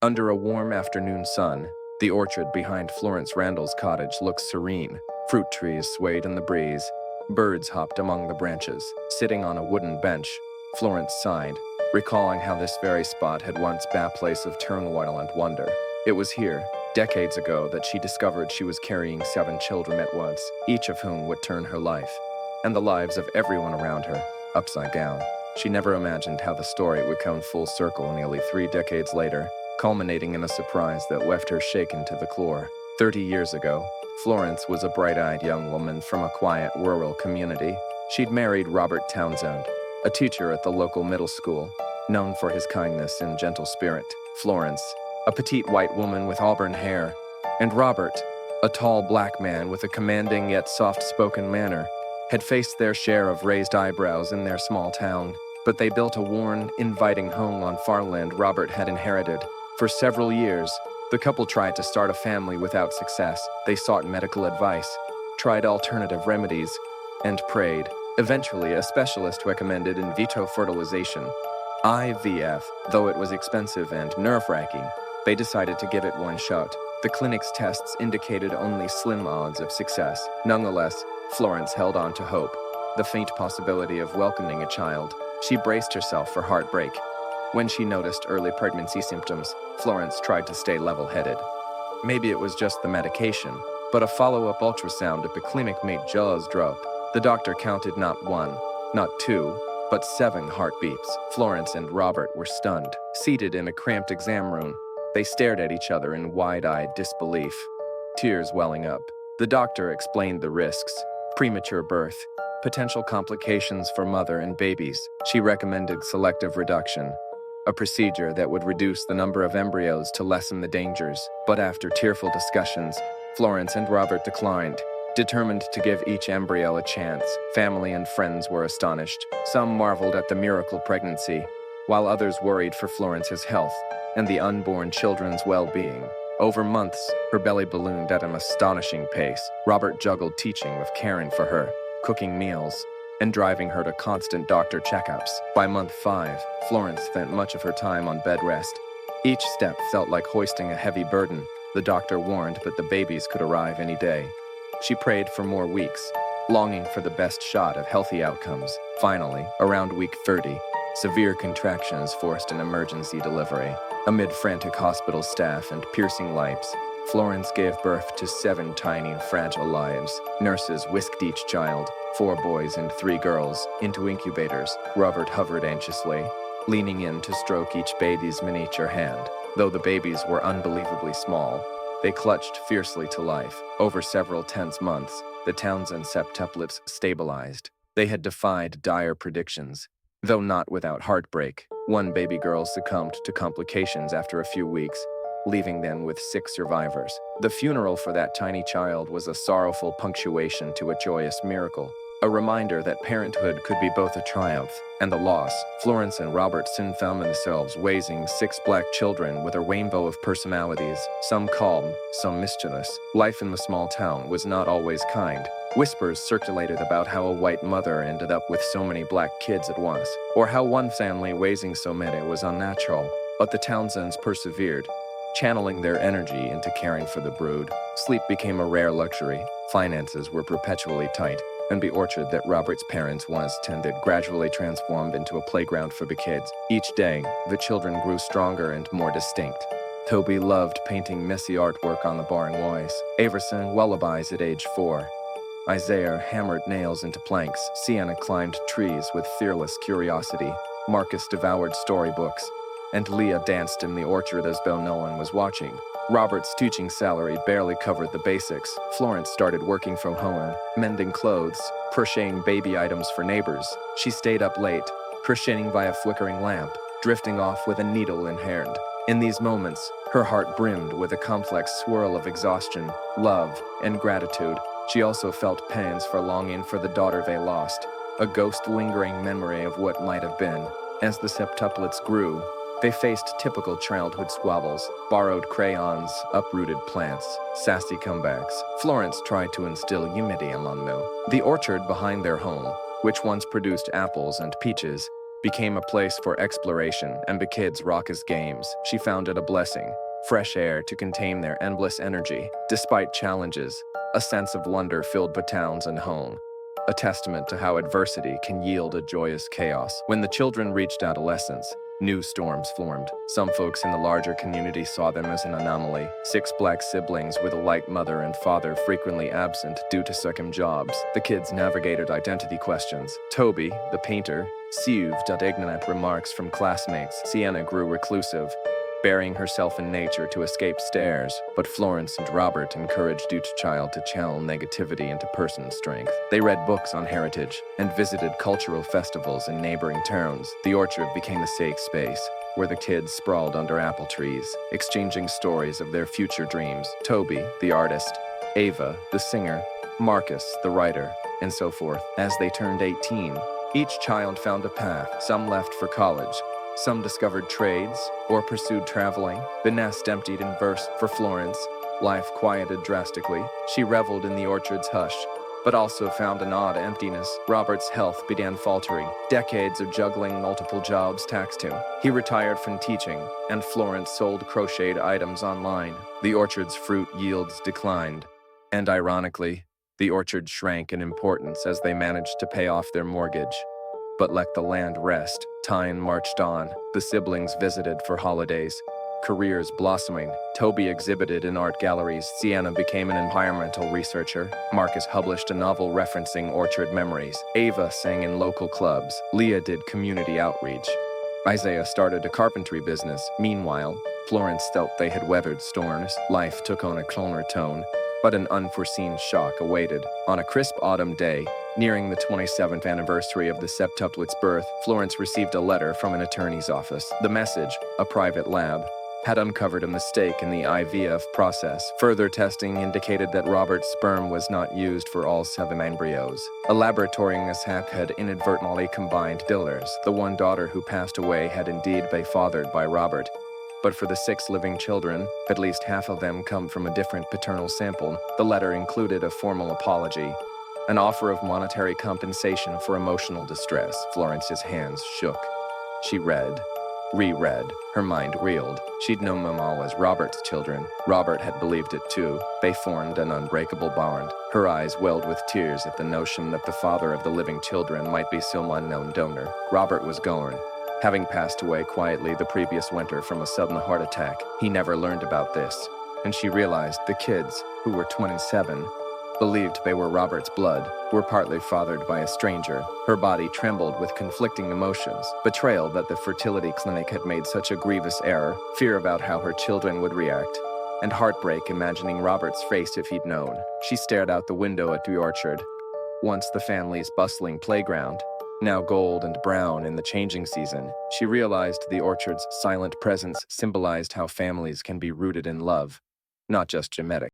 Under a warm afternoon sun, the orchard behind Florence Randall's cottage looked serene. Fruit trees swayed in the breeze. Birds hopped among the branches. Sitting on a wooden bench, Florence sighed, recalling how this very spot had once been a place of turmoil and wonder. It was here, decades ago, that she discovered she was carrying 7 children at once, each of whom would turn her life, and the lives of everyone around her, upside down. She never imagined how the story would come full circle nearly 3 decades later, culminating in a surprise that left her shaken to the core. 30 years ago, Florence was a bright-eyed young woman from a quiet rural community. She'd married Robert Townsend, a teacher at the local middle school, known for his kindness and gentle spirit. Florence, a petite white woman with auburn hair, and Robert, a tall black man with a commanding yet soft-spoken manner, had faced their share of raised eyebrows in their small town, but they built a worn, inviting home on farmland Robert had inherited. For several years, the couple tried to start a family without success. They sought medical advice, tried alternative remedies, and prayed. Eventually, a specialist recommended in vitro fertilization, IVF. Though it was expensive and nerve-wracking, they decided to give it one shot. The clinic's tests indicated only slim odds of success. Nonetheless, Florence held on to hope, the faint possibility of welcoming a child. She braced herself for heartbreak. When she noticed early pregnancy symptoms, Florence tried to stay level-headed. Maybe it was just the medication, but a follow-up ultrasound at the clinic made jaws drop. The doctor counted not 1, not 2, but 7 heartbeats. Florence and Robert were stunned. Seated in a cramped exam room, they stared at each other in wide-eyed disbelief, tears welling up. The doctor explained the risks: premature birth, potential complications for mother and babies. She recommended selective reduction, a procedure that would reduce the number of embryos to lessen the dangers. But after tearful discussions, Florence and Robert declined, determined to give each embryo a chance. Family and friends were astonished. Some marveled at the miracle pregnancy, while others worried for Florence's health and the unborn children's well-being. Over months, her belly ballooned at an astonishing pace. Robert juggled teaching with caring for her, cooking meals, and driving her to constant doctor checkups. By month 5, Florence spent much of her time on bed rest. Each step felt like hoisting a heavy burden. The doctor warned that the babies could arrive any day. She prayed for more weeks, longing for the best shot of healthy outcomes. Finally, around week 30, severe contractions forced an emergency delivery. Amid frantic hospital staff and piercing lights, Florence gave birth to 7 tiny, fragile lives. Nurses whisked each child, 4 boys and 3 girls, into incubators. Robert hovered anxiously, leaning in to stroke each baby's miniature hand. Though the babies were unbelievably small, they clutched fiercely to life. Over several tense months, the Townsend septuplets stabilized. They had defied dire predictions, though not without heartbreak. 1 baby girl succumbed to complications after a few weeks, leaving them with 6 survivors. The funeral for that tiny child was a sorrowful punctuation to a joyous miracle, a reminder that parenthood could be both a triumph and a loss. Florence and Robert soon found themselves raising 6 black children with a rainbow of personalities, some calm, some mischievous. Life in the small town was not always kind. Whispers circulated about how a white mother ended up with so many black kids at once, or how one family raising so many was unnatural. But the Townsends persevered, channeling their energy into caring for the brood. Sleep became a rare luxury. Finances were perpetually tight, and the orchard that Robert's parents once tended gradually transformed into a playground for the kids. Each day, the children grew stronger and more distinct. Toby loved painting messy artwork on the barn walls. Averson lullabies at age 4. Isaiah hammered nails into planks. Sienna climbed trees with fearless curiosity. Marcus devoured storybooks, and Leah danced in the orchard as though no one was watching. Robert's teaching salary barely covered the basics. Florence started working from home, mending clothes, crocheting baby items for neighbors. She stayed up late, crocheting by a flickering lamp, drifting off with a needle in hand. In these moments, her heart brimmed with a complex swirl of exhaustion, love, and gratitude. She also felt pangs for longing for the daughter they lost, a ghost lingering memory of what might have been. As the septuplets grew, they faced typical childhood squabbles, borrowed crayons, uprooted plants, sassy comebacks. Florence tried to instill unity among them. The orchard behind their home, which once produced apples and peaches, became a place for exploration and the kids' raucous games. She found it a blessing, fresh air to contain their endless energy. Despite challenges, a sense of wonder filled the towns and home, a testament to how adversity can yield a joyous chaos. When the children reached adolescence, new storms formed. Some folks in the larger community saw them as an anomaly. 6 black siblings with a like mother and father frequently absent due to second jobs. The kids navigated identity questions. Toby, the painter, received indignant remarks from classmates. Sienna grew reclusive, burying herself in nature to escape stares, but Florence and Robert encouraged each child to channel negativity into personal strength. They read books on heritage and visited cultural festivals in neighboring towns. The orchard became a safe space where the kids sprawled under apple trees, exchanging stories of their future dreams. Toby, the artist, Ava, the singer, Marcus, the writer, and so forth. As they turned 18, each child found a path. Some left for college, some discovered trades or pursued traveling. The nest emptied in verse. For Florence, life quieted drastically. She reveled in the orchard's hush, but also found an odd emptiness. Robert's health began faltering. Decades of juggling multiple jobs taxed him. He retired from teaching, and Florence sold crocheted items online. The orchard's fruit yields declined, and ironically, the orchard shrank in importance as they managed to pay off their mortgage. But let the land rest. Time marched on. The siblings visited for holidays, careers blossoming. Toby exhibited in art galleries. Sienna became an environmental researcher. Marcus published a novel referencing orchard memories. Ava sang in local clubs. Leah did community outreach. Isaiah started a carpentry business. Meanwhile, Florence felt they had weathered storms. Life took on a calmer tone, but an unforeseen shock awaited. On a crisp autumn day, nearing the 27th anniversary of the septuplets' birth, Florence received a letter from an attorney's office. The message, a private lab, had uncovered a mistake in the IVF process. Further testing indicated that Robert's sperm was not used for all 7 embryos. A laboratory mishap had inadvertently combined dillers. The one daughter who passed away had indeed been fathered by Robert, but for the 6 living children, at least half of them come from a different paternal sample. The letter included a formal apology, an offer of monetary compensation for emotional distress. Florence's hands shook. She read, reread. Her mind reeled. She'd known them all as Robert's children. Robert had believed it too. They formed an unbreakable bond. Her eyes welled with tears at the notion that the father of the living children might be some unknown donor. Robert was gone, having passed away quietly the previous winter from a sudden heart attack. He never learned about this, and she realized the kids, who were 27, believed they were Robert's blood, were partly fathered by a stranger. Her body trembled with conflicting emotions: betrayal that the fertility clinic had made such a grievous error, fear about how her children would react, and heartbreak imagining Robert's face if he'd known. She stared out the window at the orchard, once the family's bustling playground, now gold and brown in the changing season. She realized the orchard's silent presence symbolized how families can be rooted in love, not just genetic.